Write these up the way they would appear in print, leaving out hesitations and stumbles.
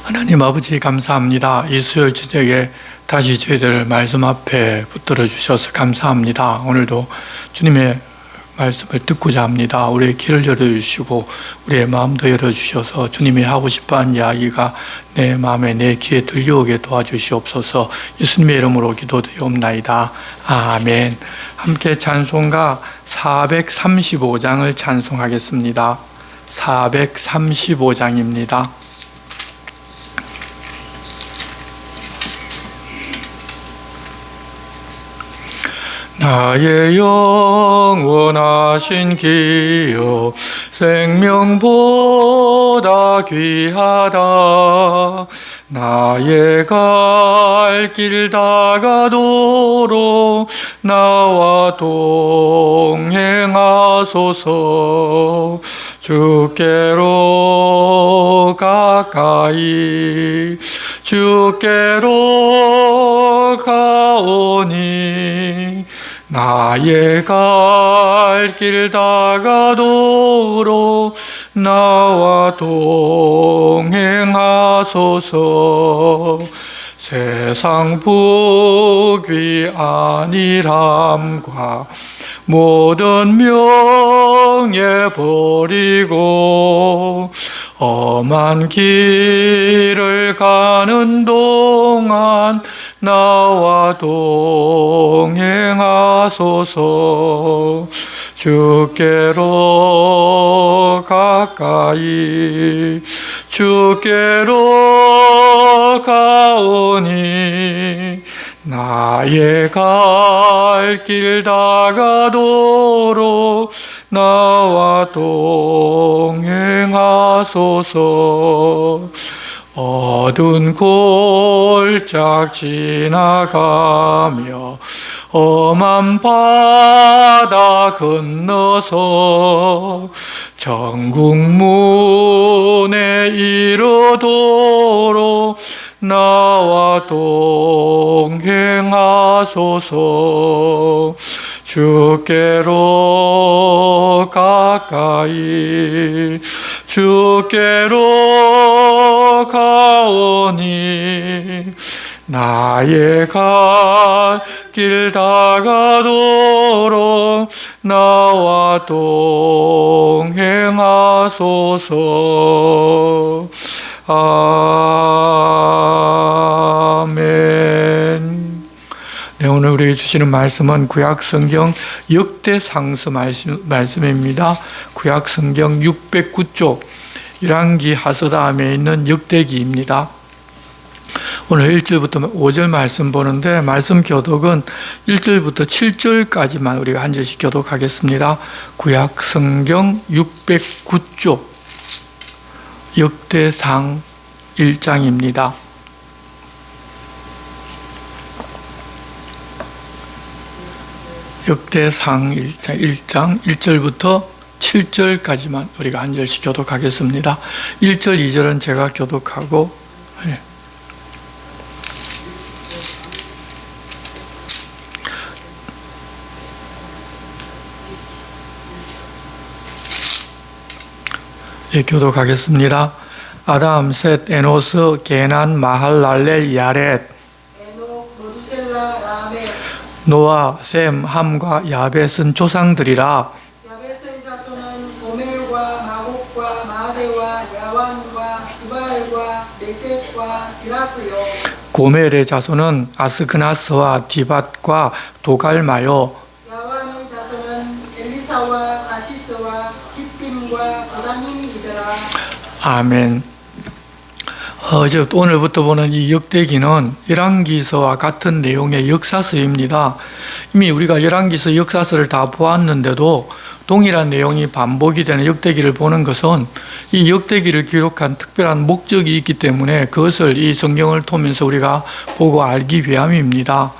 하나님 아버지 감사합니다. 이 수요일 저녁에 다시 저희들 말씀 앞에 붙들어 주셔서 감사합니다. 오늘도 주님의 말씀을 듣고자 합니다. 우리의 귀를 열어주시고 우리의 마음도 열어주셔서 주님이 하고 싶어하는 이야기가 내 마음에 내 귀에 들려오게 도와주시옵소서. 예수님의 이름으로 기도드리옵나이다. 아멘. 함께 찬송가 435장을 찬송하겠습니다. 435장입니다. 나의 영원하신 기여 생명보다 귀하다. 나의 갈 길 다가도록 나와 동행하소서. 주께로 가까이 주께로 가오니 나의 갈 길 다가도록 나와 동행하소서. 세상 부귀 안일함과 모든 명예 버리고 험한 길을 가는 동안 나와 동행하소서. 주께로 가까이 주께로 가오니 나의 갈 길 다가도록 나와 동행하소서. 어두운 골짝 지나가며 험한 바다 건너서 천국 문에 이르도록 나와 동행하소서. 주께로 가까이 주께로 가오니 나의 갈 길 다가도록 나와 동행하소서. 아멘. 네, 오늘 우리에게 주시는 말씀은 구약성경 역대상서 말씀입니다. 구약성경 609쪽 열왕기 하서다함에 있는 역대기입니다. 오늘 1절부터 5절 말씀 보는데 말씀 교독은 1절부터 7절까지만 우리가 한 절씩 교독하겠습니다. 구약성경 609쪽 역대상 1장입니다. 역대상 1장 1절부터 7절까지만 우리가 한 절씩 교독하겠습니다. 1절, 2절은 제가 교독하고 교독하겠습니다. 아담, 셋, 에노스, 게난, 마할랄렐, 야렛, 노아, 셈, 함과 야벳은 조상들이라. 야벳의 자손은 고멜과 마곡과 마데와 야완과 두발과 메섹과 디라스요. 고멜의 자손은 아스그나스와 디밧과 도갈마요. 야완의 자손은 엘리사와 아시스와 깃딤과 고다님이더라. 아멘. 이제 오늘부터 보는 이 역대기는 열왕기서와 같은 내용의 역사서입니다. 이미 우리가 열왕기서 역사서를 다 보았는데도 동일한 내용이 반복이 되는 역대기를 보는 것은 이 역대기를 기록한 특별한 목적이 있기 때문에 그것을 이 성경을 통해서 우리가 보고 알기 위함입니다.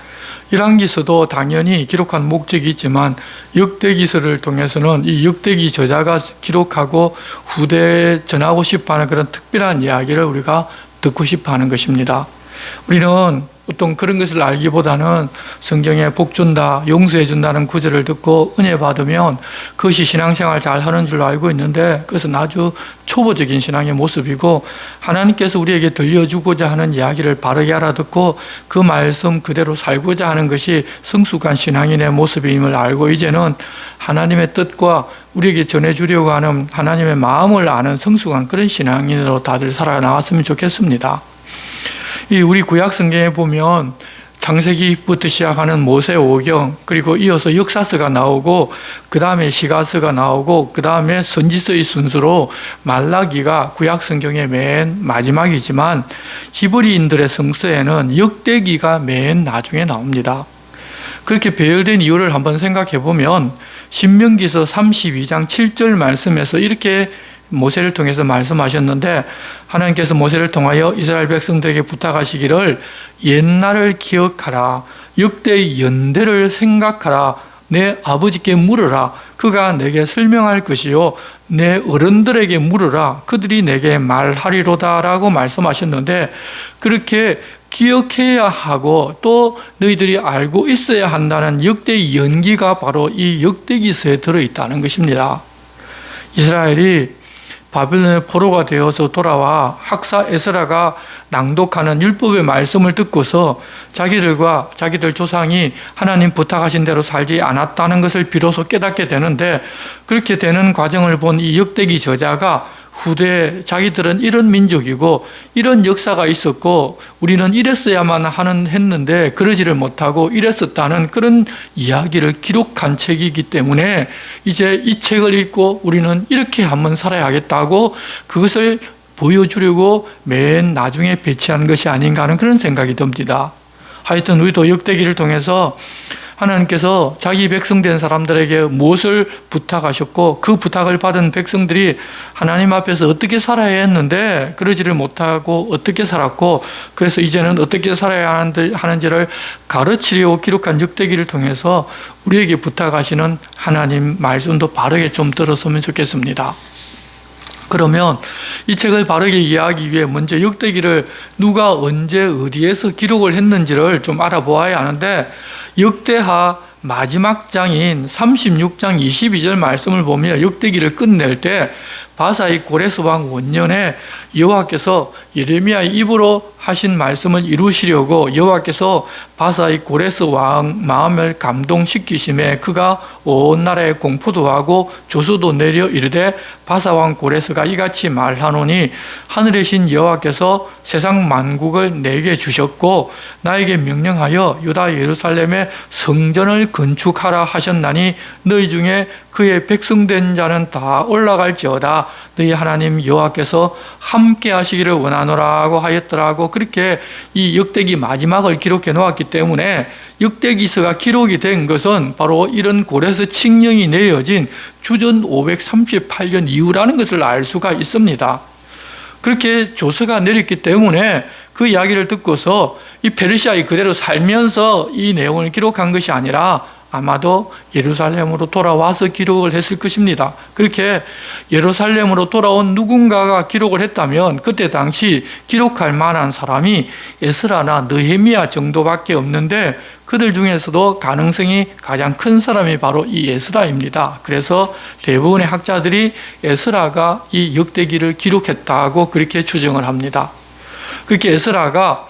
열왕기서도 당연히 기록한 목적이 있지만 역대기서를 통해서는 이 역대기 저자가 기록하고 후대에 전하고 싶어하는 그런 특별한 이야기를 우리가 듣고 싶어하는 것입니다. 우리는 어떤 그런 것을 알기보다는 성경에 복 준다, 용서해 준다는 구절을 듣고 은혜 받으면 그것이 신앙생활 잘 하는 줄로 알고 있는데 그것은 아주 초보적인 신앙의 모습이고 하나님께서 우리에게 들려주고자 하는 이야기를 바르게 알아듣고 그 말씀 그대로 살고자 하는 것이 성숙한 신앙인의 모습임을 알고 이제는 하나님의 뜻과 우리에게 전해주려고 하는 하나님의 마음을 아는 성숙한 그런 신앙인으로 다들 살아나갔으면 좋겠습니다. 이 우리 구약 성경에 보면 창세기부터 시작하는 모세오경, 그리고 이어서 역사서가 나오고 그 다음에 시가서가 나오고 그 다음에 선지서의 순서로 말라기가 구약 성경의 맨 마지막이지만 히브리인들의 성서에는 역대기가 맨 나중에 나옵니다. 그렇게 배열된 이유를 한번 생각해 보면 신명기서 32장 7절 말씀에서 이렇게 모세를 통해서 말씀하셨는데 하나님께서 모세를 통하여 이스라엘 백성들에게 부탁하시기를 옛날을 기억하라, 역대의 연대를 생각하라, 내 아버지께 물으라, 그가 내게 설명할 것이요 내 어른들에게 물으라, 그들이 내게 말하리로다 라고 말씀하셨는데 그렇게 기억해야 하고 또 너희들이 알고 있어야 한다는 역대의 연기가 바로 이 역대기서에 들어있다는 것입니다. 이스라엘이 바벨론의 포로가 되어서 돌아와 학사 에스라가 낭독하는 율법의 말씀을 듣고서 자기들과 자기들 조상이 하나님 부탁하신 대로 살지 않았다는 것을 비로소 깨닫게 되는데 그렇게 되는 과정을 본 이 역대기 저자가 후대에 자기들은 이런 민족이고 이런 역사가 있었고 우리는 이랬어야만 했는데 그러지를 못하고 이랬었다는 그런 이야기를 기록한 책이기 때문에 이제 이 책을 읽고 우리는 이렇게 한번 살아야겠다고 그것을 보여주려고 맨 나중에 배치한 것이 아닌가 하는 그런 생각이 듭니다. 하여튼 우리도 역대기를 통해서 하나님께서 자기 백성된 사람들에게 무엇을 부탁하셨고 그 부탁을 받은 백성들이 하나님 앞에서 어떻게 살아야 했는데 그러지를 못하고 어떻게 살았고 그래서 이제는 어떻게 살아야 하는지를 가르치려고 기록한 역대기를 통해서 우리에게 부탁하시는 하나님 말씀도 바르게 좀 들었으면 좋겠습니다. 그러면 이 책을 바르게 이해하기 위해 먼저 역대기를 누가 언제 어디에서 기록을 했는지를 좀 알아보아야 하는데 역대하 마지막 장인 36장 22절 말씀을 보면 역대기를 끝낼 때 바사의 고레스 왕 원년에 여호와께서 예레미야의 입으로 하신 말씀을 이루시려고 여호와께서 바사의 고레스 왕 마음을 감동시키심에 그가 온 나라에 공포도 하고 조서도 내려 이르되 바사 왕 고레스가 이같이 말하노니 하늘의 신 여호와께서 세상 만국을 내게 주셨고 나에게 명령하여 유다 예루살렘에 성전을 건축하라 하셨나니 너희 중에 그의 백성된 자는 다 올라갈지어다 너희 하나님 여호와께서 함께 하시기를 원하노라고 하였더라고. 그렇게 이 역대기 마지막을 기록해 놓았기 때문에 역대기서가 기록이 된 것은 바로 이런 고레스 칙령이 내어진 주전 538년 이후라는 것을 알 수가 있습니다. 그렇게 조서가 내렸기 때문에 그 이야기를 듣고서 이 페르시아에 그대로 살면서 이 내용을 기록한 것이 아니라 아마도 예루살렘으로 돌아와서 기록을 했을 것입니다. 그렇게 예루살렘으로 돌아온 누군가가 기록을 했다면 그때 당시 기록할 만한 사람이 에스라나 느헤미야 정도밖에 없는데 그들 중에서도 가능성이 가장 큰 사람이 바로 이 에스라입니다. 그래서 대부분의 학자들이 에스라가 이 역대기를 기록했다고 그렇게 추정을 합니다. 그렇게 에스라가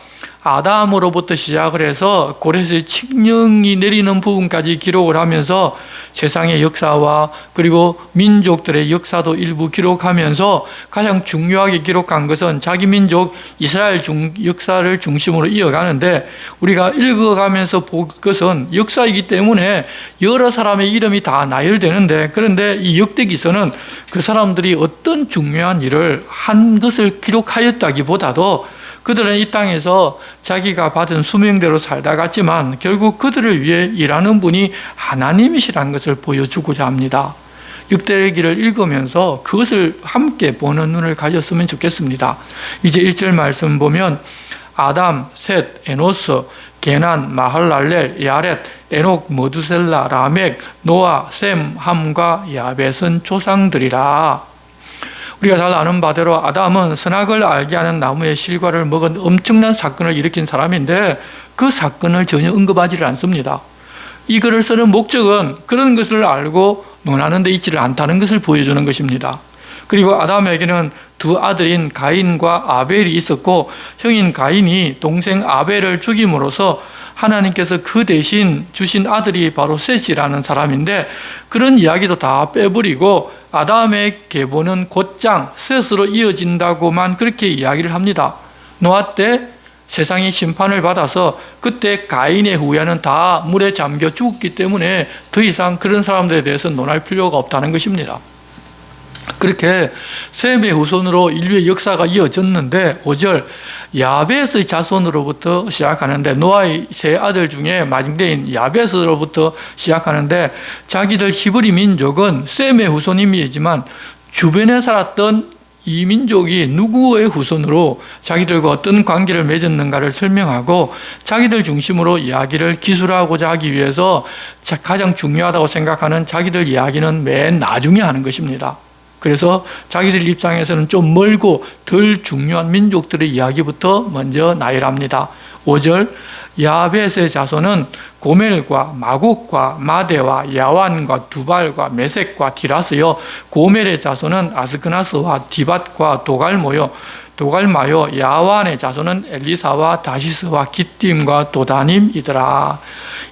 아담으로부터 시작을 해서 고레스의 칙령이 내리는 부분까지 기록을 하면서 세상의 역사와 그리고 민족들의 역사도 일부 기록하면서 가장 중요하게 기록한 것은 자기 민족 이스라엘 역사를 중심으로 이어가는데 우리가 읽어가면서 볼 것은 역사이기 때문에 여러 사람의 이름이 다 나열되는데 그런데 이 역대기서는 그 사람들이 어떤 중요한 일을 한 것을 기록하였다기보다도 그들은 이 땅에서 자기가 받은 수명대로 살다 갔지만 결국 그들을 위해 일하는 분이 하나님이시라는 것을 보여주고자 합니다. 역대기를 읽으면서 그것을 함께 보는 눈을 가졌으면 좋겠습니다. 이제 1절 말씀 보면 아담, 셋, 에노스, 게난, 마할랄렐, 야렛, 에녹, 머두셀라, 라멕, 노아, 셈, 함과 야벳은 조상들이라. 우리가 잘 아는 바대로 아담은 선악을 알게 하는 나무의 실과를 먹은 엄청난 사건을 일으킨 사람인데 그 사건을 전혀 언급하지를 않습니다. 이 글을 쓰는 목적은 그런 것을 알고 논하는 데 있지를 않다는 것을 보여주는 것입니다. 그리고 아담에게는 두 아들인 가인과 아벨이 있었고 형인 가인이 동생 아벨을 죽임으로써 하나님께서 그 대신 주신 아들이 바로 셋이라는 사람인데 그런 이야기도 다 빼버리고 아담의 계보는 곧장 셋으로 이어진다고만 그렇게 이야기를 합니다. 노아 때 세상이 심판을 받아서 그때 가인의 후예는 다 물에 잠겨 죽었기 때문에 더 이상 그런 사람들에 대해서 논할 필요가 없다는 것입니다. 그렇게 셈의 후손으로 인류의 역사가 이어졌는데 5절 야벳의 자손으로부터 시작하는데 노아의 세 아들 중에 마지막인 야벳으로부터 시작하는데 자기들 히브리 민족은 셈의 후손임이지만 주변에 살았던 이 민족이 누구의 후손으로 자기들과 어떤 관계를 맺었는가를 설명하고 자기들 중심으로 이야기를 기술하고자 하기 위해서 가장 중요하다고 생각하는 자기들 이야기는 맨 나중에 하는 것입니다. 그래서 자기들 입장에서는 좀 멀고 덜 중요한 민족들의 이야기부터 먼저 나열합니다. 5절 야벳의 자손은 고멜과 마곡과 마대와 야완과 두발과 메섹과 디라스요 고멜의 자손은 아스크나스와 디밧과 도갈마요 야완의 자손은 엘리사와 다시스와 기띔과 도다님이더라.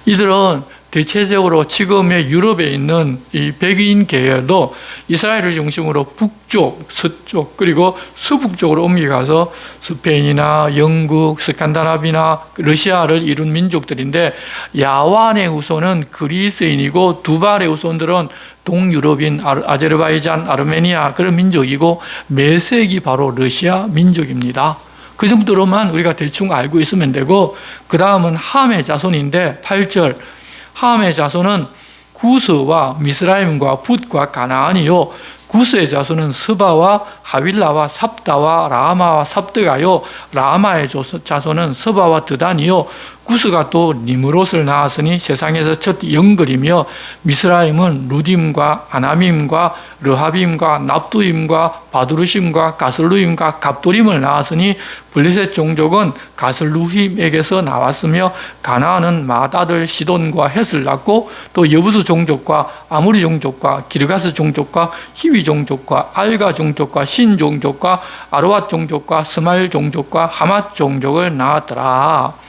이들은 대체적으로 지금의 유럽에 있는 이 백인 계열도 이스라엘을 중심으로 북쪽, 서쪽 그리고 서북쪽으로 옮겨가서 스페인이나 영국, 스칸다나비나 러시아를 이룬 민족들인데 야완의 후손은 그리스인이고 두발의 후손들은 동유럽인 아제르바이잔, 아르메니아 그런 민족이고 메섹이 바로 러시아 민족입니다. 그 정도로만 우리가 대충 알고 있으면 되고 그 다음은 함의 자손인데 8절 함의 자손은 구스와 미스라임과 붓과 가나안이요 구스의 자손은 스바와 하윌라와 삽다와 라마와 삽드가요 라마의 자손은 스바와 드단이요 구스가 또 니므롯을 낳았으니 세상에서 첫 영걸이며 미스라임은 루딤과 아나밈과 르하빔과 납두임과 바두르심과 가슬루임과 갑도림을 낳았으니 블레셋 종족은 가슬루힘에게서 나왔으며 가나안은 맏아들 시돈과 헷을 낳고 또 여부수 종족과 아무리 종족과 기르가스 종족과 히위 종족과 알가 종족과 신 종족과 아르왓 종족과 스마일 종족과 하맛 종족을 낳았더라.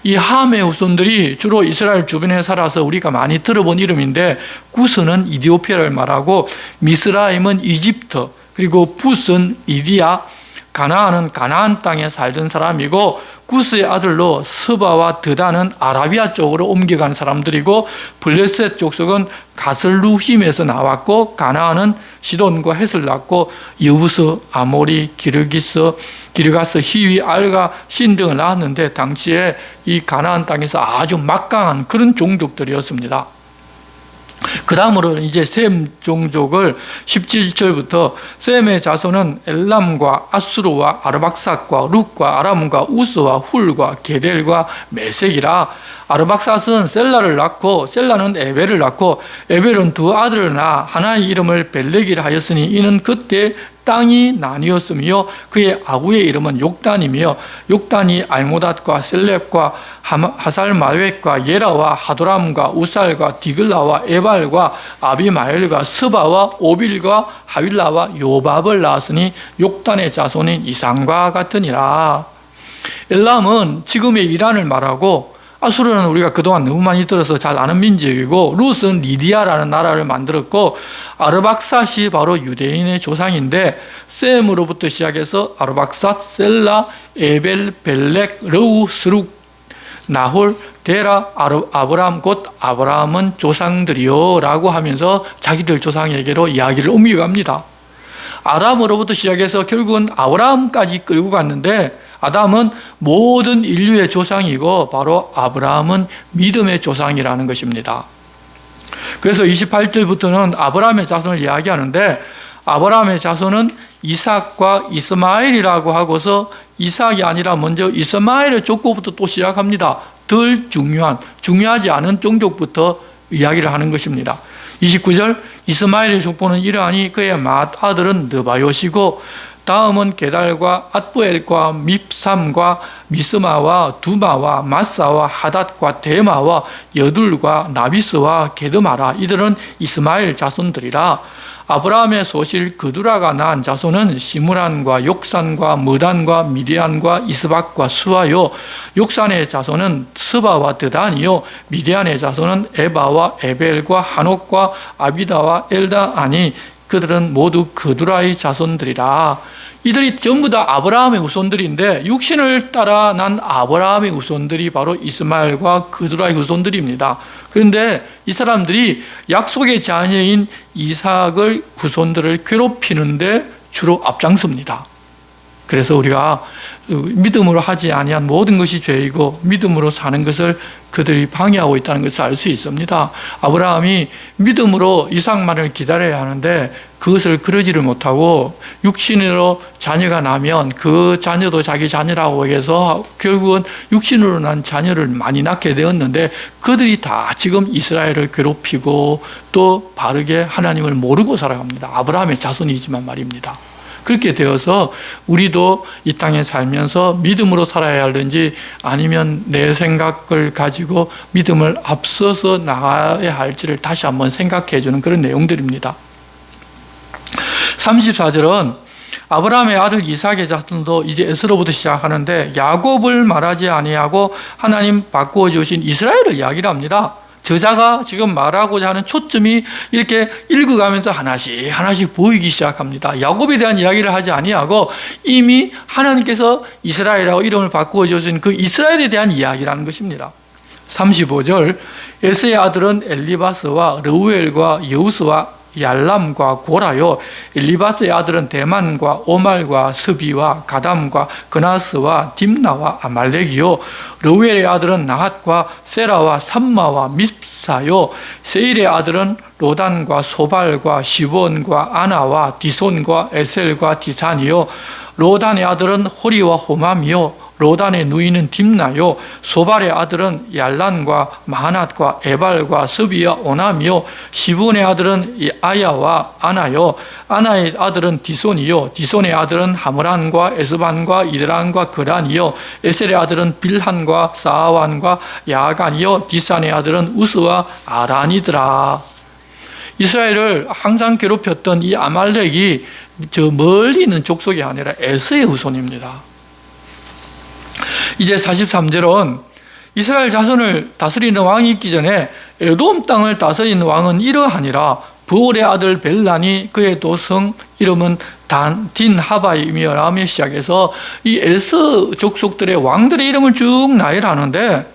이 함의 후손들이 주로 이스라엘 주변에 살아서 우리가 많이 들어본 이름인데 구스는 이디오피아를 말하고 미스라임은 이집트 그리고 붓은 이디야 가나안은 가나안 땅에 살던 사람이고 구스의 아들로 스바와 드다는 아라비아 쪽으로 옮겨간 사람들이고 블레셋 족속은 가슬루힘에서 나왔고 가나안은 시돈과 헷을 낳고 여부스, 아모리, 기르가스, 히위, 알가, 신 등을 낳았는데 당시에 이 가나안 땅에서 아주 막강한 그런 종족들이었습니다. 그 다음으로 이제 셈 종족을 17절부터 셈의 자손은 엘람과 아수르와 아르박삭과 룩과 아람과 우스와 훌과 게델과 메섹이라. 아르박삭은 셀라를 낳고 셀라는 에벨을 낳고 에벨은 두 아들을 낳아 하나의 이름을 벨렉이라 하였으니 이는 그때 땅이 나뉘었으며 그의 아구의 이름은 욕단이며 욕단이 알모닷과 셀렙과 하살마웻과 예라와 하도람과 우살과 디글라와 에발과 아비마엘과 스바와 오빌과 하윌라와 요밥을 낳았으니 욕단의 자손인 이상과 같으니라. 엘람은 지금의 이란을 말하고 아수르는 우리가 그동안 너무 많이 들어서 잘 아는 민족이고 룻은 리디아라는 나라를 만들었고 아르박삿이 바로 유대인의 조상인데 셈으로부터 시작해서 아르박삿, 셀라, 에벨, 벨렉, 러우, 스룩, 나홀, 데라, 아브람 곧 아브라함은 조상들이요 라고 하면서 자기들 조상에게로 이야기를 옮겨갑니다. 아람으로부터 시작해서 결국은 아브라함까지 끌고 갔는데 아담은 모든 인류의 조상이고 바로 아브라함은 믿음의 조상이라는 것입니다. 그래서 28절부터는 아브라함의 자손을 이야기하는데 아브라함의 자손은 이삭과 이스마엘이라고 하고서 이삭이 아니라 먼저 이스마엘의 족보부터 또 시작합니다. 덜 중요하지 않은 종족부터 이야기를 하는 것입니다. 29절 이스마엘의 족보는 이러하니 그의 맏아들은 느바요시고 다음은 게달과 앗부엘과 밉삼과 미스마와 두마와 마사와 하닷과 데마와 여둘과 나비스와 게드마라. 이들은 이스마엘 자손들이라. 아브라함의 소실 그두라가 낳은 자손은 시므란과 욕산과 무단과 미디안과 이스박과 수아요. 욕산의 자손은 스바와 드단이요. 미디안의 자손은 에바와 에벨과 한옥과 아비다와 엘다아니. 그들은 모두 그두라의 자손들이라. 이들이 전부 다 아브라함의 후손들인데 육신을 따라 난 아브라함의 후손들이 바로 이스마엘과 그두라의 후손들입니다. 그런데 이 사람들이 약속의 자녀인 이삭의 후손들을 괴롭히는데 주로 앞장섭니다. 그래서 우리가 믿음으로 하지 아니한 모든 것이 죄이고 믿음으로 사는 것을 그들이 방해하고 있다는 것을 알 수 있습니다. 아브라함이 믿음으로 이삭만을 기다려야 하는데 그것을 그러지를 못하고 육신으로 자녀가 나면 그 자녀도 자기 자녀라고 해서 결국은 육신으로 난 자녀를 많이 낳게 되었는데 그들이 다 지금 이스라엘을 괴롭히고 또 바르게 하나님을 모르고 살아갑니다. 아브라함의 자손이지만 말입니다. 그렇게 되어서 우리도 이 땅에 살면서 믿음으로 살아야 하든지 아니면 내 생각을 가지고 믿음을 앞서서 나가야 할지를 다시 한번 생각해 주는 그런 내용들입니다. 34절은 아브라함의 아들 이삭의 자손도 이제 에스로부터 시작하는데 야곱을 말하지 아니하고 하나님 바꾸어 주신 이스라엘을 이야기를 합니다. 저자가 지금 말하고자 하는 초점이 이렇게 읽어가면서 하나씩 보이기 시작합니다. 야곱에 대한 이야기를 하지 아니하고 이미 하나님께서 이스라엘이라고 이름을 바꾸어 주신 그 이스라엘에 대한 이야기라는 것입니다. 35절 에스의 아들은 엘리바스와 르우엘과 여우스와 얄람과 고라요. 엘리바스의 아들은 대만과 오말과 스비와 가담과 그나스와 딥나와 아말렉이요. 르우엘의 아들은 나핫과 세라와 삼마와 밉사요. 세일의 아들은 로단과 소발과 시본과 아나와 디손과 에셀과 디산이요. 로단의 아들은 호리와 호맘이요. 로단의 누이는 딥나요. 소발의 아들은 얄란과 마하낫과 에발과 스비와 오남이요. 시분의 아들은 아야와 아나요. 아나의 아들은 디손이요. 디손의 아들은 하므란과 에스반과 이드란과 그란이요. 에셀의 아들은 빌한과 사아완과 야간이요. 디산의 아들은 우스와 아란이더라. 이스라엘을 항상 괴롭혔던 이 아말렉이 저 멀리 있는 족속이 아니라 에서의 후손입니다. 이제 43절은 이스라엘 자손을 다스리는 왕이 있기 전에 에돔 땅을 다스리는 왕은 이러하니라. 부올의 아들 벨란이 그의 도성 이름은 딘하바임이라 하며 시작해서 이 에서 족속들의 왕들의 이름을 쭉 나열하는데,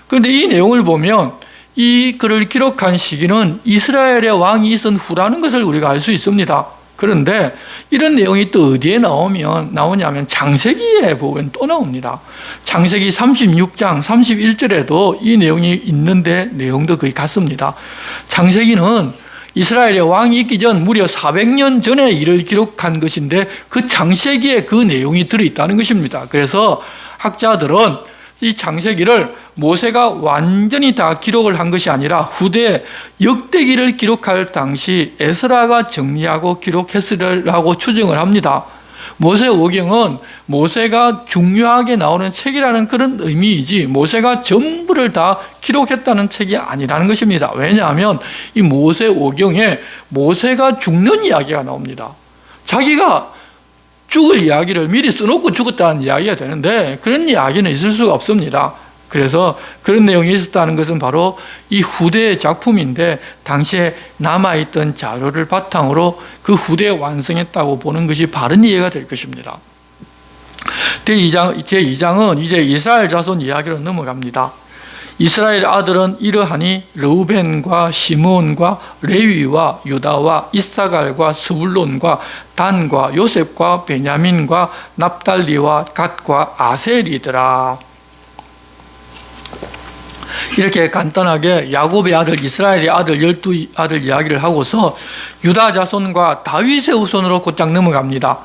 그런데 이 내용을 보면 이 글을 기록한 시기는 이스라엘의 왕이 있은 후라는 것을 우리가 알 수 있습니다. 그런데 이런 내용이 또 어디에 나오냐면 창세기에 보면 또 나옵니다. 창세기 36장 31절에도 이 내용이 있는데 내용도 거의 같습니다. 창세기는 이스라엘의 왕이 있기 전 무려 400년 전의 일을 기록한 것인데 그 창세기에 그 내용이 들어있다는 것입니다. 그래서 학자들은 이 창세기를 모세가 완전히 다 기록을 한 것이 아니라 후대 역대기를 기록할 당시 에스라가 정리하고 기록했으리라고 추정을 합니다. 모세오경은 모세가 중요하게 나오는 책이라는 그런 의미이지 모세가 전부를 다 기록했다는 책이 아니라는 것입니다. 왜냐하면 이 모세오경에 모세가 죽는 이야기가 나옵니다. 자기가 죽을 이야기를 미리 써놓고 죽었다는 이야기가 되는데 그런 이야기는 있을 수가 없습니다. 그래서 그런 내용이 있었다는 것은 바로 이 후대의 작품인데 당시에 남아있던 자료를 바탕으로 그 후대에 완성했다고 보는 것이 바른 이해가 될 것입니다. 제2장은 이제 이스라엘 자손 이야기로 넘어갑니다. 이스라엘 아들은 이러하니 르우벤과 시므온과 레위와 유다와 이사갈과 스불론과 단과 요셉과 베냐민과 납달리와 갓과 아셀이더라. 이렇게 간단하게 야곱의 아들 이스라엘의 아들 12아들 이야기를 하고서 유다 자손과 다윗의 후손으로 곧장 넘어갑니다.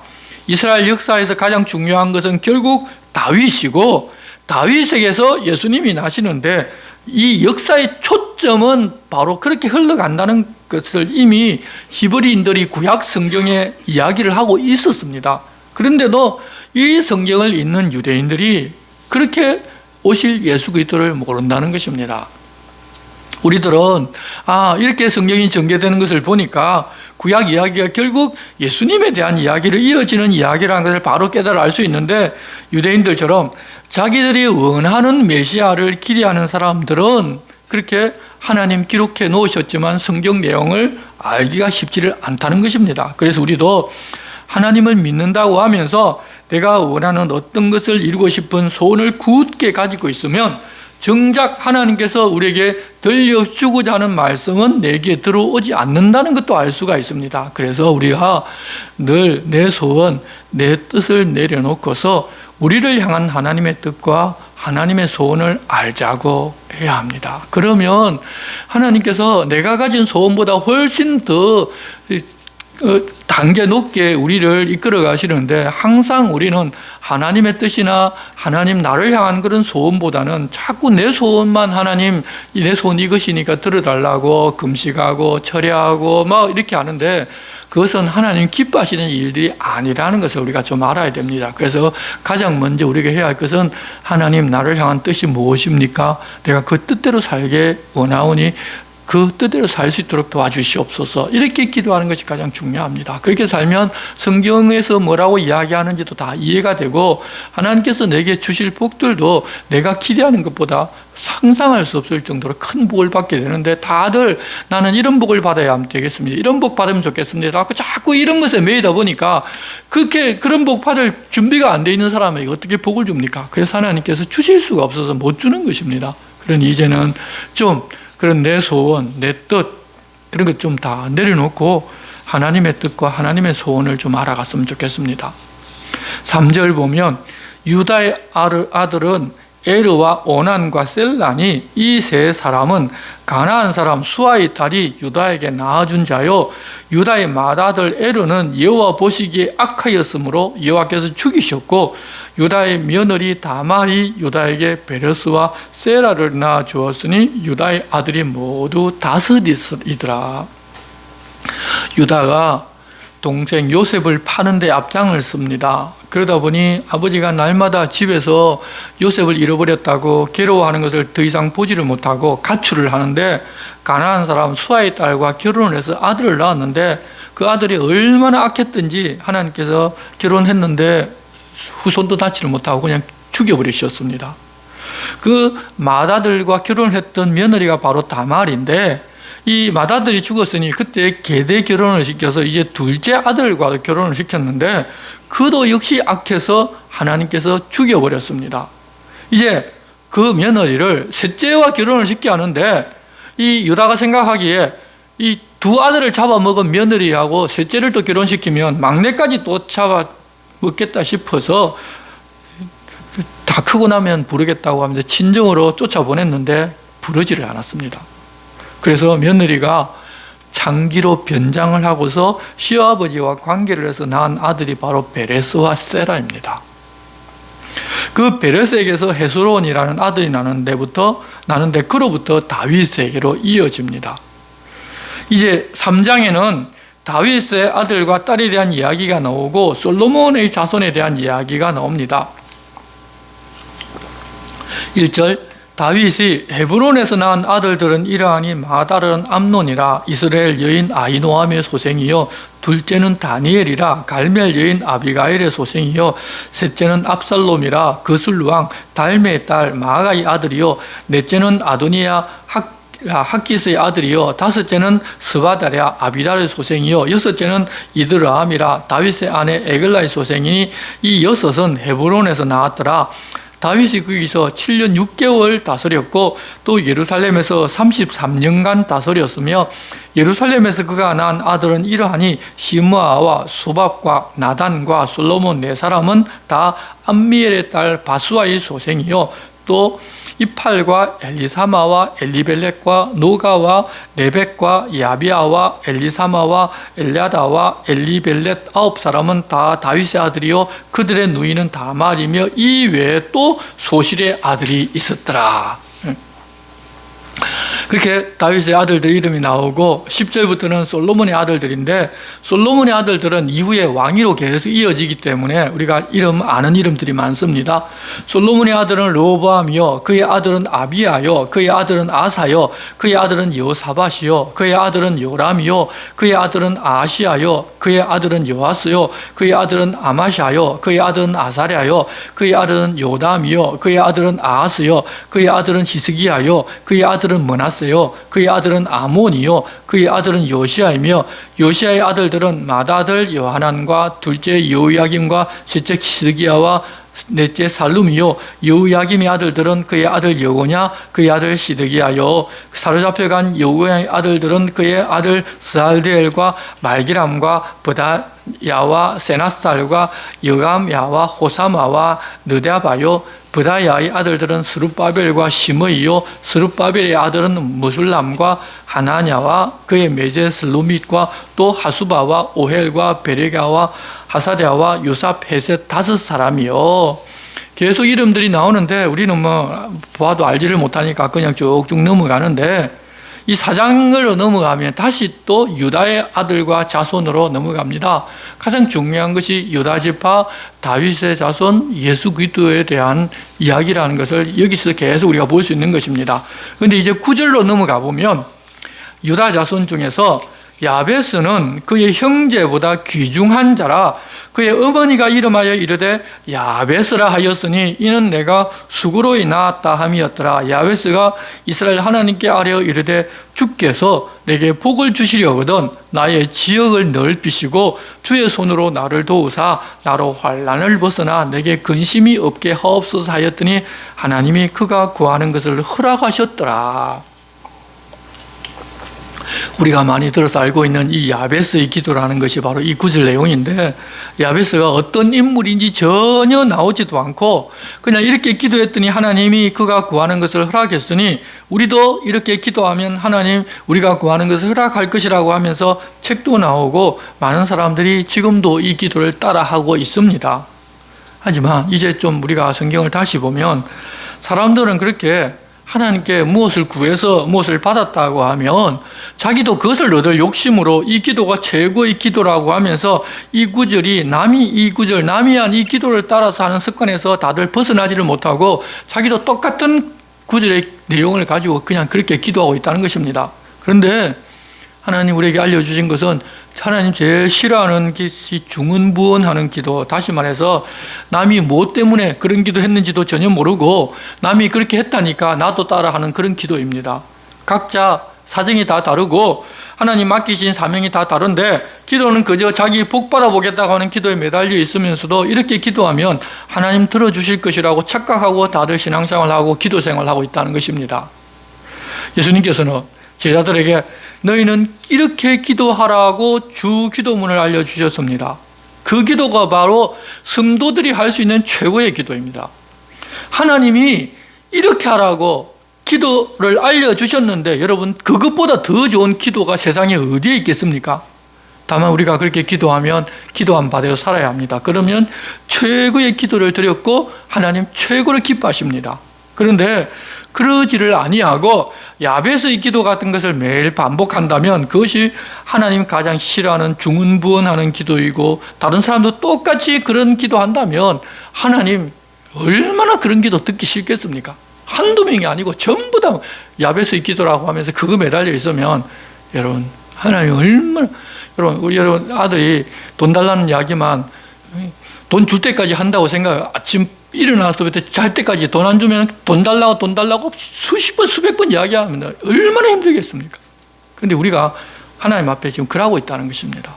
이스라엘 역사에서 가장 중요한 것은 결국 다윗이고 다윗에게서 예수님이 나시는데 이 역사의 초점은 바로 그렇게 흘러간다는 것을 이미 히브리인들이 구약 성경에 이야기를 하고 있었습니다. 그런데도 이 성경을 읽는 유대인들이 그렇게 오실 예수 그리스도를 모른다는 것입니다. 우리들은 이렇게 성경이 전개되는 것을 보니까 구약 이야기가 결국 예수님에 대한 이야기를 이어지는 이야기라는 것을 바로 깨달아 알 수 있는데, 유대인들처럼 자기들이 원하는 메시아를 기대하는 사람들은 그렇게 하나님 기록해 놓으셨지만 성경 내용을 알기가 쉽지를 않다는 것입니다. 그래서 우리도 하나님을 믿는다고 하면서 내가 원하는 어떤 것을 이루고 싶은 소원을 굳게 가지고 있으면 정작 하나님께서 우리에게 들려주고자 하는 말씀은 내게 들어오지 않는다는 것도 알 수가 있습니다. 그래서 우리가 늘 내 소원, 내 뜻을 내려놓고서 우리를 향한 하나님의 뜻과 하나님의 소원을 알자고 해야 합니다. 그러면 하나님께서 내가 가진 소원보다 훨씬 더 단계 높게 우리를 이끌어 가시는데, 항상 우리는 하나님의 뜻이나 하나님 나를 향한 그런 소원보다는 자꾸 내 소원만 하나님 내 소원 이것이니까 들어달라고 금식하고 철야하고 막 이렇게 하는데, 그것은 하나님 기뻐하시는 일들이 아니라는 것을 우리가 좀 알아야 됩니다. 그래서 가장 먼저 우리가 해야 할 것은 하나님 나를 향한 뜻이 무엇입니까? 내가 그 뜻대로 살게 원하오니 그 뜻대로 살 수 있도록 도와주시옵소서. 이렇게 기도하는 것이 가장 중요합니다. 그렇게 살면 성경에서 뭐라고 이야기하는지도 다 이해가 되고, 하나님께서 내게 주실 복들도 내가 기대하는 것보다 상상할 수 없을 정도로 큰 복을 받게 되는데, 다들 나는 이런 복을 받아야 되겠습니다, 이런 복 받으면 좋겠습니다, 자꾸 이런 것에 매이다 보니까 그런 복 받을 준비가 안 돼 있는 사람에게 어떻게 복을 줍니까? 그래서 하나님께서 주실 수가 없어서 못 주는 것입니다. 그러니 이제는 좀 그런 내 소원, 내 뜻, 그런 것 좀 다 내려놓고 하나님의 뜻과 하나님의 소원을 좀 알아갔으면 좋겠습니다. 3절 보면 유다의 아들은 에르와 오난과 셀란이, 이 세 사람은 가나안 사람 수아의 딸이 유다에게 낳아준 자요, 유다의 맏아들 에르는 여호와 보시기에 악하였으므로 여호와께서 죽이셨고, 유다의 며느리 다말이 유다에게 베레스와 세라를 낳아 주었으니 유다의 아들이 모두 5이더라. 유다가 동생 요셉을 파는 데 앞장을 씁니다. 그러다 보니 아버지가 날마다 집에서 요셉을 잃어버렸다고 괴로워하는 것을 더 이상 보지를 못하고 가출을 하는데, 가나안 사람 수아의 딸과 결혼을 해서 아들을 낳았는데, 그 아들이 얼마나 악했든지 하나님께서 결혼했는데 후손도 낳지를 못하고 그냥 죽여버리셨습니다. 그 맏아들과 결혼을 했던 며느리가 바로 다말인데, 이 맏아들이 죽었으니 그때 계대 결혼을 시켜서 이제 둘째 아들과 결혼을 시켰는데, 그도 역시 악해서 하나님께서 죽여버렸습니다. 이제 그 며느리를 셋째와 결혼을 시켜야 하는데, 이 유다가 생각하기에 이 두 아들을 잡아먹은 며느리하고 셋째를 또 결혼시키면 막내까지 또 잡아먹겠다 싶어서 다 크고 나면 부르겠다고 하면서 친정으로 쫓아보냈는데 부르지를 않았습니다. 그래서 며느리가 장기로 변장을 하고서 시아버지와 관계를 해서 낳은 아들이 바로 베레스와 세라입니다. 그 베레스에게서 헤스론이라는 아들이 나는데 그로부터 다윗에게로 이어집니다. 이제 3장에는 다윗의 아들과 딸에 대한 이야기가 나오고 솔로몬의 자손에 대한 이야기가 나옵니다. 1절, 다윗이 헤브론에서 낳은 아들들은 이러하니 맏아들은 암논이라 이스라엘 여인 아히노암의 소생이요, 둘째는 다니엘이라 갈멜 여인 아비가일의 소생이요, 셋째는 압살롬이라 거슬왕 달메의 딸 마아가의 아들이요, 넷째는 아도니야 학기스의 아들이요, 다섯째는 스바다랴 아비달의 소생이요, 여섯째는 이드라함이라 다윗의 아내 에글라의 소생이니 이 여섯은 헤브론에서 나왔더라. 다윗이 거기서 7년 6개월 다스렸고 또 예루살렘에서 33년간 다스렸으며, 예루살렘에서 그가 낳은 아들은 이러하니 시므아와 수밥과 나단과 솔로몬 4사람은 다 암미엘의 딸 바수아의 소생이요, 또 이팔과 엘리사마와 엘리벨렉과 노가와 네벡과 야비아와 엘리사마와 엘랴다와 엘리벨렛 9사람은 다 다윗의 아들이요, 그들의 누이는 다말이며 이 외에 또 소실의 아들이 있었더라. 그렇게 다윗의 아들들 이름이 나오고 10절부터는 솔로몬의 아들들인데 솔로몬의 아들들은 이후에 왕위로 계속 이어지기 때문에 우리가 아는 이름들이 많습니다. 솔로몬의 아들은 르호보암이요, 그의 아들은 아비야요, 그의 아들은 아사요, 그의 아들은 여호사밧이요, 그의 아들은 요람이요, 그의 아들은 아시야요, 그의 아들은 요아스요, 그의 아들은 아마샤요, 그의 아들은 아사랴요, 그의 아들은 요담이요, 그의 아들은 아하스요, 그의 아들은 히스기야요, 그의 아들은 므낫세요, 그의 아들은 아몬이요, 그의 아들은 요시야이며 요시야의 아들들은 맏아들 요하난과 둘째 여호야김과 셋째 히스기야와 넷째 살룸이요, 여호야김의 아들들은 그의 아들 여고냐, 그의 아들 시드기야요, 사로잡혀간 여고야의 아들들은 그의 아들 스알드엘과 말기람과 브다야와 세나살과 여감야와 호사마와 느다바요, 브다야의 아들들은 스룹바벨과 시므이요, 스룹바벨의 아들은 무술람과 하나냐와 그의 매제 슬루밋과 또 하수바와 오헬과 베레가와 하사랴와 요삽 헤셋 5사람이요. 계속 이름들이 나오는데 우리는 뭐 보아도 알지를 못하니까 그냥 쭉쭉 넘어가는데 이 4장으로 넘어가면 다시 또 유다의 아들과 자손으로 넘어갑니다. 가장 중요한 것이 유다 지파, 다윗의 자손, 예수 그리스도에 대한 이야기라는 것을 여기서 계속 우리가 볼 수 있는 것입니다. 그런데 이제 9절로 넘어가 보면 유다 자손 중에서 야베스는 그의 형제보다 귀중한 자라 그의 어머니가 이름하여 이르되 야베스라 하였으니 이는 내가 수고로이 낳았다 함이었더라. 야베스가 이스라엘 하나님께 아뢰어 이르되 주께서 내게 복을 주시려거든 나의 지역을 넓히시고 주의 손으로 나를 도우사 나로 환난을 벗어나 내게 근심이 없게 하옵소서 하였더니 하나님이 그가 구하는 것을 허락하셨더라. 우리가 많이 들어서 알고 있는 이 야베스의 기도라는 것이 바로 이 구절 내용인데 야베스가 어떤 인물인지 전혀 나오지도 않고 그냥 이렇게 기도했더니 하나님이 그가 구하는 것을 허락했으니 우리도 이렇게 기도하면 하나님 우리가 구하는 것을 허락할 것이라고 하면서 책도 나오고 많은 사람들이 지금도 이 기도를 따라하고 있습니다. 하지만 이제 좀 우리가 성경을 다시 보면 사람들은 그렇게 하나님께 무엇을 구해서 무엇을 받았다고 하면 자기도 그것을 얻을 욕심으로 이 기도가 최고의 기도라고 하면서 이 구절이 남이 한 이 기도를 따라서 하는 습관에서 다들 벗어나지를 못하고 자기도 똑같은 구절의 내용을 가지고 그냥 그렇게 기도하고 있다는 것입니다. 그런데 하나님 우리에게 알려주신 것은 하나님 제일 싫어하는 것이 중언부언하는 기도. 다시 말해서 남이 뭐 때문에 그런 기도 했는지도 전혀 모르고 남이 그렇게 했다니까 나도 따라하는 그런 기도입니다. 각자 사정이 다 다르고 하나님 맡기신 사명이 다 다른데 기도는 그저 자기 복 받아보겠다고 하는 기도에 매달려 있으면서도 이렇게 기도하면 하나님 들어주실 것이라고 착각하고 다들 신앙생활을 하고 기도생활을 하고 있다는 것입니다. 예수님께서는 제자들에게 너희는 이렇게 기도하라고 주 기도문을 알려주셨습니다. 그 기도가 바로 성도들이 할 수 있는 최고의 기도입니다. 하나님이 이렇게 하라고 기도를 알려주셨는데 여러분 그것보다 더 좋은 기도가 세상에 어디에 있겠습니까? 다만 우리가 그렇게 기도하면 기도한 바대로 살아야 합니다. 그러면 최고의 기도를 드렸고 하나님 최고로 기뻐하십니다. 그런데 그러지를 아니하고 야베스의 기도 같은 것을 매일 반복한다면 그것이 하나님 가장 싫어하는 중언부언하는 기도이고 다른 사람도 똑같이 그런 기도한다면 하나님 얼마나 그런 기도 듣기 싫겠습니까? 한두 명이 아니고 전부 다 야베스의 기도라고 하면서 그거 매달려 있으면 여러분 하나님 얼마나 우리 여러분 아들이 돈 달라는 이야기만 돈 줄 때까지 한다고 생각해요. 아침 일어나서부터 잘 때까지 돈 안 주면 돈 달라고 수십 번 수백 번 이야기하면 얼마나 힘들겠습니까? 그런데 우리가 하나님 앞에 지금 그러고 있다는 것입니다.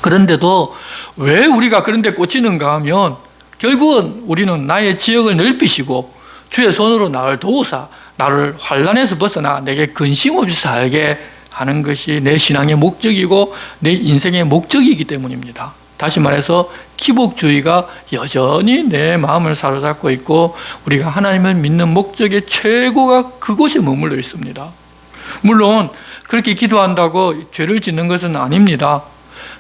그런데도 왜 우리가 그런 데 꽂히는가 하면 결국은 우리는 나의 지역을 넓히시고 주의 손으로 나를 도우사 나를 환난에서 벗어나 내게 근심 없이 살게 하는 것이 내 신앙의 목적이고 내 인생의 목적이기 때문입니다. 다시 말해서 기복주의가 여전히 내 마음을 사로잡고 있고 우리가 하나님을 믿는 목적의 최고가 그곳에 머물러 있습니다. 물론 그렇게 기도한다고 죄를 짓는 것은 아닙니다.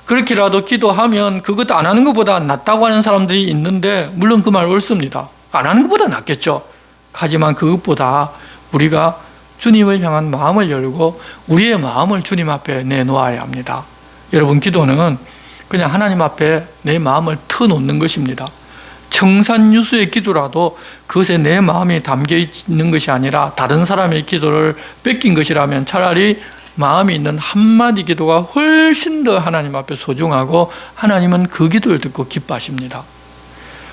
그렇게라도 기도하면 그것 안 하는 것보다 낫다고 하는 사람들이 있는데 물론 그 말 옳습니다. 안 하는 것보다 낫겠죠. 하지만 그것보다 우리가 주님을 향한 마음을 열고 우리의 마음을 주님 앞에 내놓아야 합니다. 여러분, 기도는 그냥 하나님 앞에 내 마음을 터놓는 것입니다. 청산유수의 기도라도 그것에 내 마음이 담겨 있는 것이 아니라 다른 사람의 기도를 뺏긴 것이라면 차라리 마음이 있는 한마디 기도가 훨씬 더 하나님 앞에 소중하고 하나님은 그 기도를 듣고 기뻐하십니다.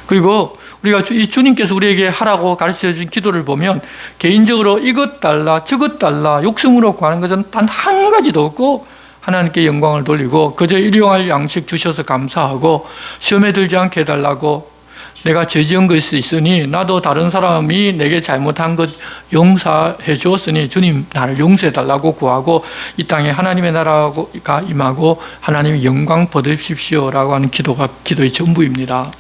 그리고 우리가 이 주님께서 우리에게 하라고 가르쳐 주신 기도를 보면 개인적으로 이것 달라 저것 달라 욕심으로 구하는 것은 단 한 가지도 없고 하나님께 영광을 돌리고 그저 일용할 양식 주셔서 감사하고 시험에 들지 않게 해달라고 내가 죄 지은 것이 있으니 나도 다른 사람이 내게 잘못한 것 용서해 주었으니 주님 나를 용서해 달라고 구하고 이 땅에 하나님의 나라가 임하고 하나님의 영광 받으십시오라고 하는 기도가 기도의 전부입니다.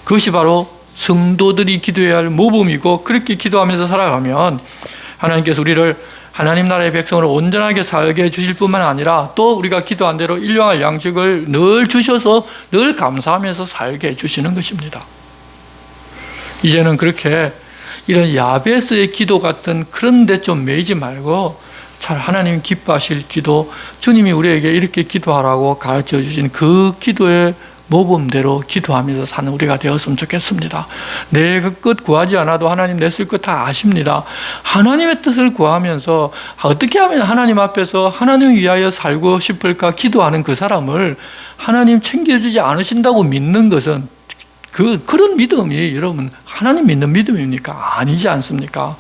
그것이 바로 성도들이 기도해야 할 모범이고 그렇게 기도하면서 살아가면 하나님께서 우리를 하나님 나라의 백성으로 온전하게 살게 해주실 뿐만 아니라 또 우리가 기도한 대로 일용할 양식을 늘 주셔서 늘 감사하면서 살게 해주시는 것입니다. 이제는 그렇게 이런 야베스의 기도 같은 그런 데 좀 매이지 말고 잘 하나님 기뻐하실 기도, 주님이 우리에게 이렇게 기도하라고 가르쳐 주신 그 기도의 모범대로 기도하면서 사는 우리가 되었으면 좋겠습니다. 내 것 구하지 않아도 하나님 내 쓸 것 다 아십니다. 하나님의 뜻을 구하면서 어떻게 하면 하나님 앞에서 하나님을 위하여 살고 싶을까 기도하는 그 사람을 하나님 챙겨주지 않으신다고 믿는 것은 그런 믿음이 여러분 하나님 믿는 믿음입니까? 아니지 않습니까?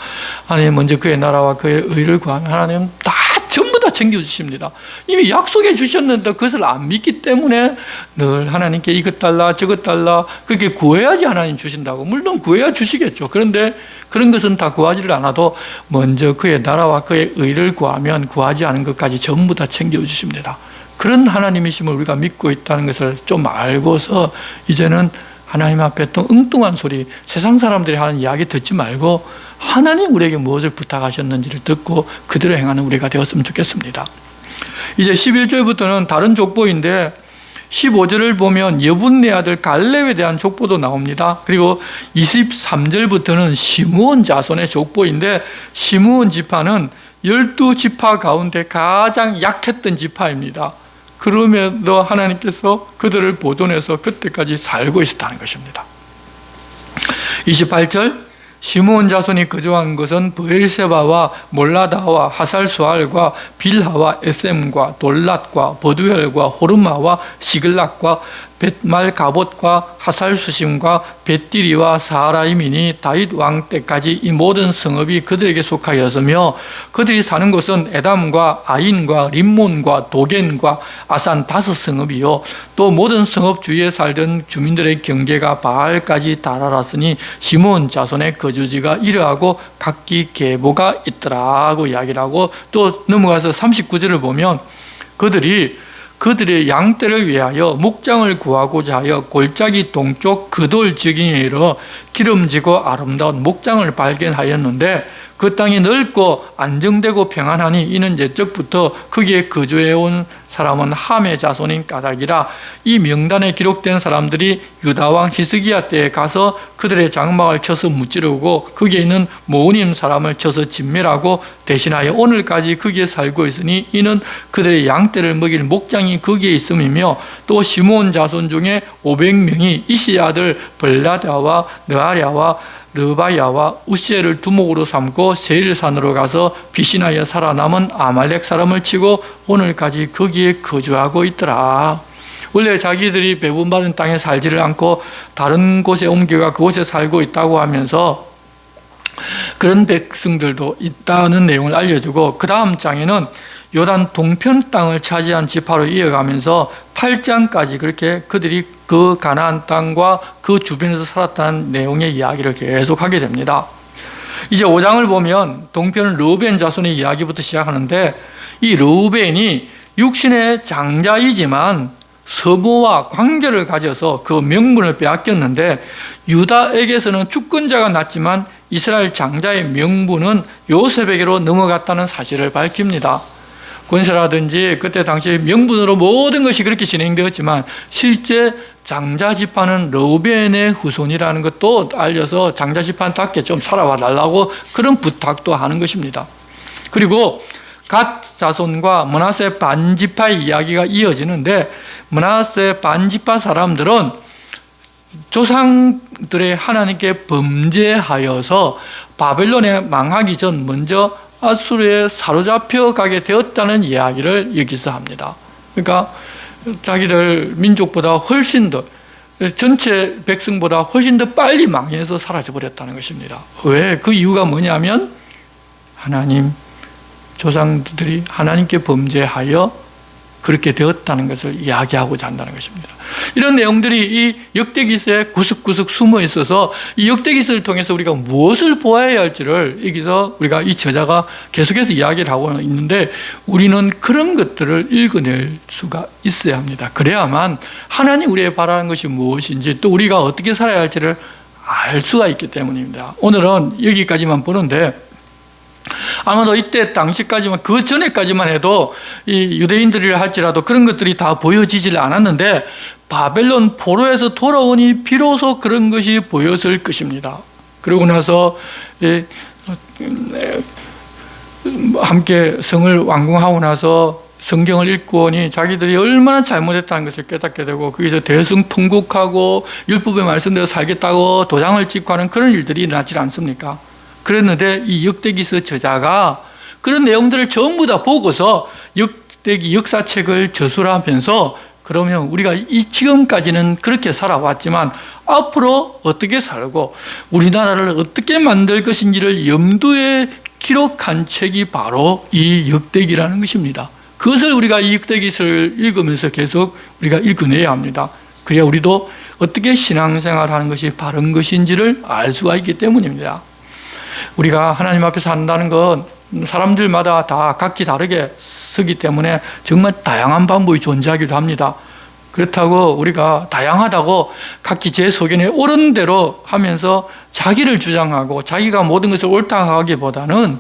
하나님 먼저 그의 나라와 그의 의를 구하면 하나님은 다 전부 다 챙겨주십니다. 이미 약속해 주셨는데 그것을 안 믿기 때문에 늘 하나님께 이것 달라 저것 달라 그렇게 구해야지 하나님 주신다고. 물론 구해야 주시겠죠. 그런데 그런 것은 다 구하지를 않아도 먼저 그의 나라와 그의 의를 구하면 구하지 않은 것까지 전부 다 챙겨주십니다. 그런 하나님이심을 우리가 믿고 있다는 것을 좀 알고서 이제는 하나님 앞에 또 엉뚱한 소리, 세상 사람들이 하는 이야기 듣지 말고 하나님 우리에게 무엇을 부탁하셨는지를 듣고 그대로 행하는 우리가 되었으면 좋겠습니다. 이제 11절부터는 다른 족보인데 15절을 보면 여분네 아들 갈렙에 대한 족보도 나옵니다. 그리고 23절부터는 시므온 자손의 족보인데 시므온 지파는 12지파 가운데 가장 약했던 지파입니다. 그럼에도 하나님께서 그들을 보존해서 그때까지 살고 있었다는 것입니다. 28절 시므온 자손이 거주한 것은 브엘세바와 몰라다와 하살수알과 빌하와 에셈과 돌랏과 버두엘과 호르마와 시글락과 벳말가봇과 하살수심과 벳디리와 사라임이니 다윗 왕 때까지 이 모든 성읍이 그들에게 속하였으며 그들이 사는 곳은 에담과 아인과 림몬과 도겐과 아산 5성읍이요 또 모든 성읍 주위에 살던 주민들의 경계가 바알까지 달아났으니 시므온 자손의 거주지가 이러하고 각기 계보가 있더라고 이야기를 하고 또 넘어가서 39절을 보면 그들의 양떼를 위하여 목장을 구하고자 하여 골짜기 동쪽 그돌 지경에 이르러 기름지고 아름다운 목장을 발견하였는데 그 땅이 넓고 안정되고 평안하니 이는 옛적부터 거기에 거주해온 사람은 함의 자손인 까닭이라. 이 명단에 기록된 사람들이 유다왕 히스기야 때에 가서 그들의 장막을 쳐서 무찌르고 거기에 있는 모우님 사람을 쳐서 진멸하고 대신하여 오늘까지 거기에 살고 있으니 이는 그들의 양떼를 먹일 목장이 거기에 있음이며 또 시므온 자손 중에 500명이 이시의 아들 벌라다와 느아랴와 르바야와 우시엘을 두목으로 삼고 세일산으로 가서 피신하여 살아남은 아말렉 사람을 치고 오늘까지 거기에 거주하고 있더라. 원래 자기들이 배분받은 땅에 살지를 않고 다른 곳에 옮겨가 그곳에 살고 있다고 하면서 그런 백성들도 있다는 내용을 알려주고 그 다음 장에는 요단 동편 땅을 차지한 지파로 이어가면서 8장까지 그렇게 그들이 그 가나안 땅과 그 주변에서 살았다는 내용의 이야기를 계속하게 됩니다. 이제 5장을 보면 동편 르우벤 자손의 이야기부터 시작하는데 이 르우벤이 육신의 장자이지만 서부와 관계를 가져서 그 명분을 빼앗겼는데 유다에게서는 주권자가 났지만 이스라엘 장자의 명분은 요셉에게로 넘어갔다는 사실을 밝힙니다. 권세라든지 그때 당시 명분으로 모든 것이 그렇게 진행되었지만 실제 장자 지파는 르우벤의 후손이라는 것도 알려서 장자 지파답게 좀 살아와 달라고 그런 부탁도 하는 것입니다. 그리고 갓 자손과 므낫세 반지파의 이야기가 이어지는데, 므낫세 반지파 사람들은 조상들의 하나님께 범죄하여서 바벨론에 망하기 전 먼저 아수르에 사로잡혀 가게 되었다는 이야기를 여기서 합니다. 그러니까 자기들 민족보다 훨씬 더, 전체 백성보다 훨씬 더 빨리 망해서 사라져 버렸다는 것입니다. 왜? 그 이유가 뭐냐면 하나님, 조상들이 하나님께 범죄하여 그렇게 되었다는 것을 이야기하고자 한다는 것입니다. 이런 내용들이 이 역대기서에 구석구석 숨어 있어서 이 역대기서를 통해서 우리가 무엇을 보아야 할지를 여기서 우리가 이 저자가 계속해서 이야기를 하고 있는데, 우리는 그런 것들을 읽어낼 수가 있어야 합니다. 그래야만 하나님 우리의 바라는 것이 무엇인지, 또 우리가 어떻게 살아야 할지를 알 수가 있기 때문입니다. 오늘은 여기까지만 보는데, 아마도 이때 당시까지만, 그 전에까지만 해도 이 유대인들이라 할지라도 그런 것들이 다 보여지질 않았는데, 바벨론 포로에서 돌아오니 비로소 그런 것이 보였을 것입니다. 그러고 나서 함께 성을 완공하고 나서 성경을 읽고 오니 자기들이 얼마나 잘못했다는 것을 깨닫게 되고, 거기서 대승통곡하고 율법의 말씀대로 살겠다고 도장을 찍고 하는 그런 일들이 일어나지 않습니까? 그랬는데 이 역대기서 저자가 그런 내용들을 전부 다 보고서 역대기 역사책을 저술하면서, 그러면 우리가 이 지금까지는 그렇게 살아왔지만 앞으로 어떻게 살고 우리나라를 어떻게 만들 것인지를 염두에 기록한 책이 바로 이 역대기라는 것입니다. 그것을 우리가 이 역대기서를 읽으면서 계속 우리가 읽어내야 합니다. 그래야 우리도 어떻게 신앙생활하는 것이 바른 것인지를 알 수가 있기 때문입니다. 우리가 하나님 앞에서 한다는 건 사람들마다 다 각기 다르게 서기 때문에 정말 다양한 방법이 존재하기도 합니다. 그렇다고 우리가 다양하다고 각기 제 소견에 옳은 대로 하면서 자기를 주장하고 자기가 모든 것을 옳다 하기보다는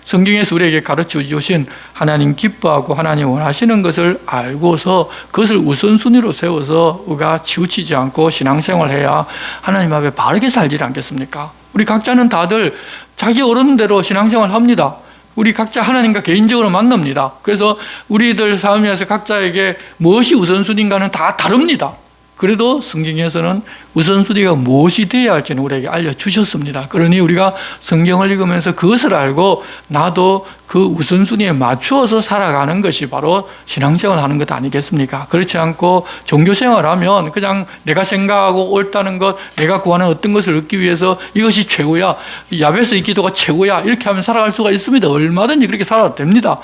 성경에서 우리에게 가르쳐 주신 하나님 기뻐하고 하나님 원하시는 것을 알고서 그것을 우선순위로 세워서 우리가 치우치지 않고 신앙생활을 해야 하나님 앞에 바르게 살지 않겠습니까? 우리 각자는 다들 자기 어른대로 신앙생활을 합니다. 우리 각자 하나님과 개인적으로 만납니다. 그래서 우리들 삶에서 각자에게 무엇이 우선순위인가는 다 다릅니다. 그래도 성경에서는 우선순위가 무엇이 되어야 할지는 우리에게 알려주셨습니다. 그러니 우리가 성경을 읽으면서 그것을 알고 나도 그 우선순위에 맞추어서 살아가는 것이 바로 신앙생활을 하는 것 아니겠습니까? 그렇지 않고 종교생활하면 그냥 내가 생각하고 옳다는 것, 내가 구하는 어떤 것을 얻기 위해서 이것이 최고야, 야베스 이 기도가 최고야, 이렇게 하면 살아갈 수가 있습니다. 얼마든지 그렇게 살아도 됩니다.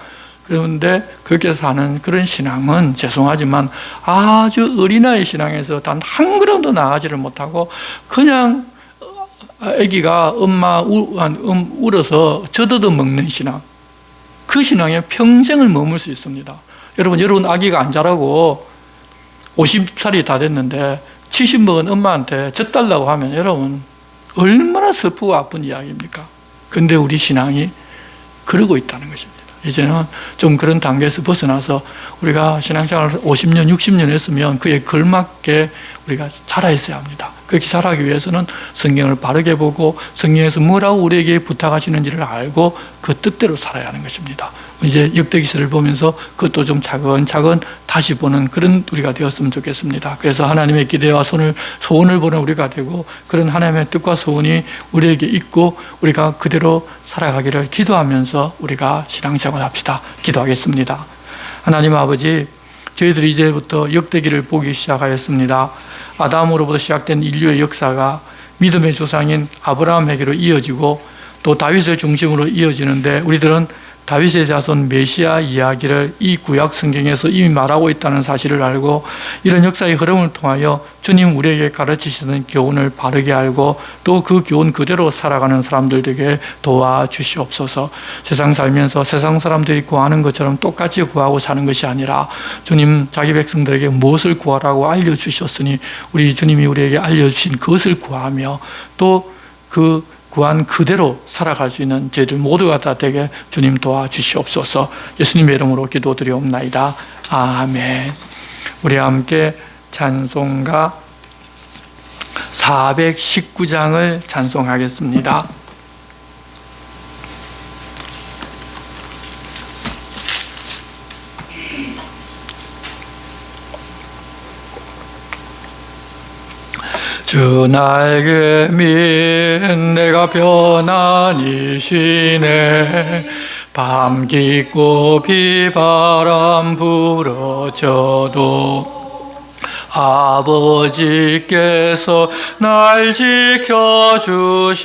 그런데 그렇게 사는 그런 신앙은 죄송하지만 아주 어린아이 신앙에서 단 한 걸음도 나아가지를 못하고 그냥 아기가 엄마 울어서 젖어도 먹는 신앙, 그 신앙에 평생을 머물 수 있습니다. 여러분 아기가 안 자라고 50살이 다 됐는데 70 먹은 엄마한테 젖달라고 하면 여러분 얼마나 슬프고 아픈 이야기입니까? 근데 우리 신앙이 그러고 있다는 것입니다. 이제는 좀 그런 단계에서 벗어나서 우리가 신앙생활을 50년, 60년 했으면 그에 걸맞게 우리가 자라 있어야 합니다. 그렇게 자라기 위해서는 성경을 바르게 보고 성경에서 뭐라고 우리에게 부탁하시는지를 알고 그 뜻대로 살아야 하는 것입니다. 이제 역대기서를 보면서 그것도 좀 차근차근 다시 보는 그런 우리가 되었으면 좋겠습니다. 그래서 하나님의 기대와 소원을 보는 우리가 되고 그런 하나님의 뜻과 소원이 우리에게 있고 우리가 그대로 살아가기를 기도하면서 우리가 신앙생활을 합시다. 기도하겠습니다. 하나님 아버지, 저희들이 이제부터 역대기를 보기 시작하였습니다. 아담으로부터 시작된 인류의 역사가 믿음의 조상인 아브라함에게로 이어지고 또 다윗의 중심으로 이어지는데 우리들은 다윗의 자손 메시아 이야기를 이 구약 성경에서 이미 말하고 있다는 사실을 알고 이런 역사의 흐름을 통하여 주님 우리에게 가르치시는 교훈을 바르게 알고 또 그 교훈 그대로 살아가는 사람들 되게 도와주시옵소서. 세상 살면서 세상 사람들이 구하는 것처럼 똑같이 구하고 사는 것이 아니라 주님 자기 백성들에게 무엇을 구하라고 알려주셨으니 우리 주님이 우리에게 알려주신 그것을 구하며 또 그 구한 그대로 살아갈 수 있는 저희들 모두가 다 되게 주님 도와주시옵소서. 예수님의 이름으로 기도드리옵나이다. 아멘. 우리 함께 찬송가 419장을 찬송하겠습니다. 주 날개 밑 내가 편안히 쉬네. 밤 깊고 비바람 불어져도 아버지께서 날 지켜주시니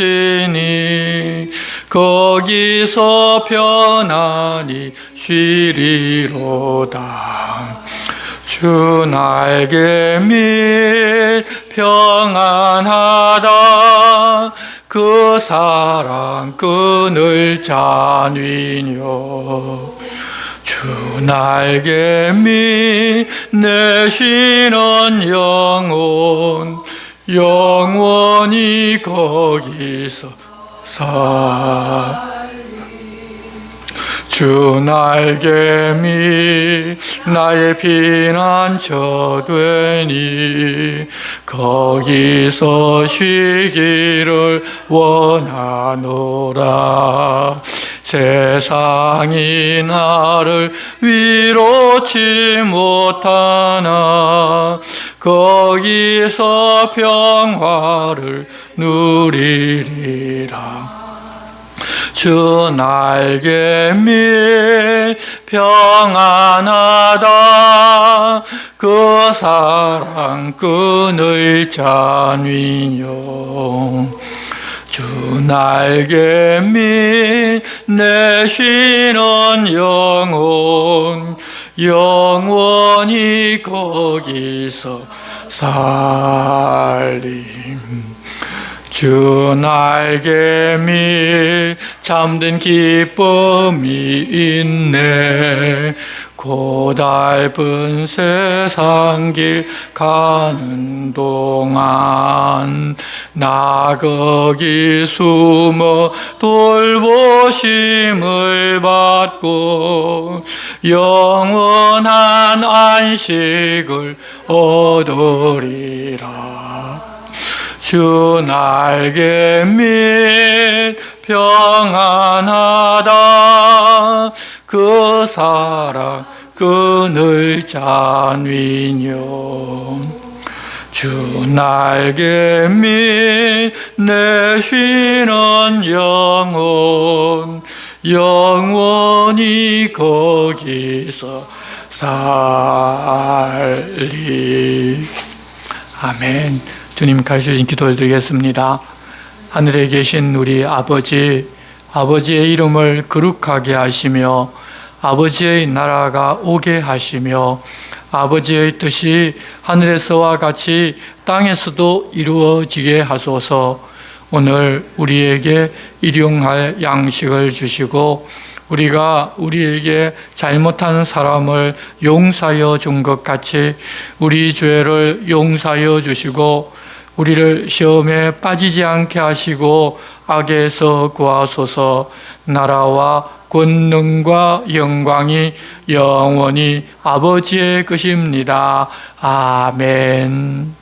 거기서 편안히 쉬리로다. 주 날개 밑 평안하다. 그 사랑 끈을 잔위뇨. 주 날개 밑 내 쉬는 영혼 영원히 거기서 주 날개 밑 나의 피난처 되니 거기서 쉬기를 원하노라. 세상이 나를 위로치 못하나 거기서 평화를 누리리라. 주 날개 밑 평안하다. 그 사랑 끈을 잔위뇨. 주 날개 밑 내 쉬는 영혼 영원히 거기서 살림. 주 날개 밑 참된 기쁨이 있네. 고달픈 세상길 가는 동안 나 거기 숨어 돌보심을 받고 영원한 안식을 얻으리라. 주 날개 밑 평안하다. 그 사랑 끈을 잔위뇨. 주 날개 밑 내 쉬는 영혼 영원히 거기서 살리. 아멘. 주님 가르쳐주신 기도를 드리겠습니다. 하늘에 계신 우리 아버지, 아버지의 이름을 거룩하게 하시며 아버지의 나라가 오게 하시며 아버지의 뜻이 하늘에서와 같이 땅에서도 이루어지게 하소서. 오늘 우리에게 일용할 양식을 주시고 우리가 우리에게 잘못한 사람을 용서하여 준 것 같이 우리 죄를 용서하여 주시고 우리를 시험에 빠지지 않게 하시고 악에서 구하소서. 나라와 권능과 영광이 영원히 아버지의 것입니다. 아멘.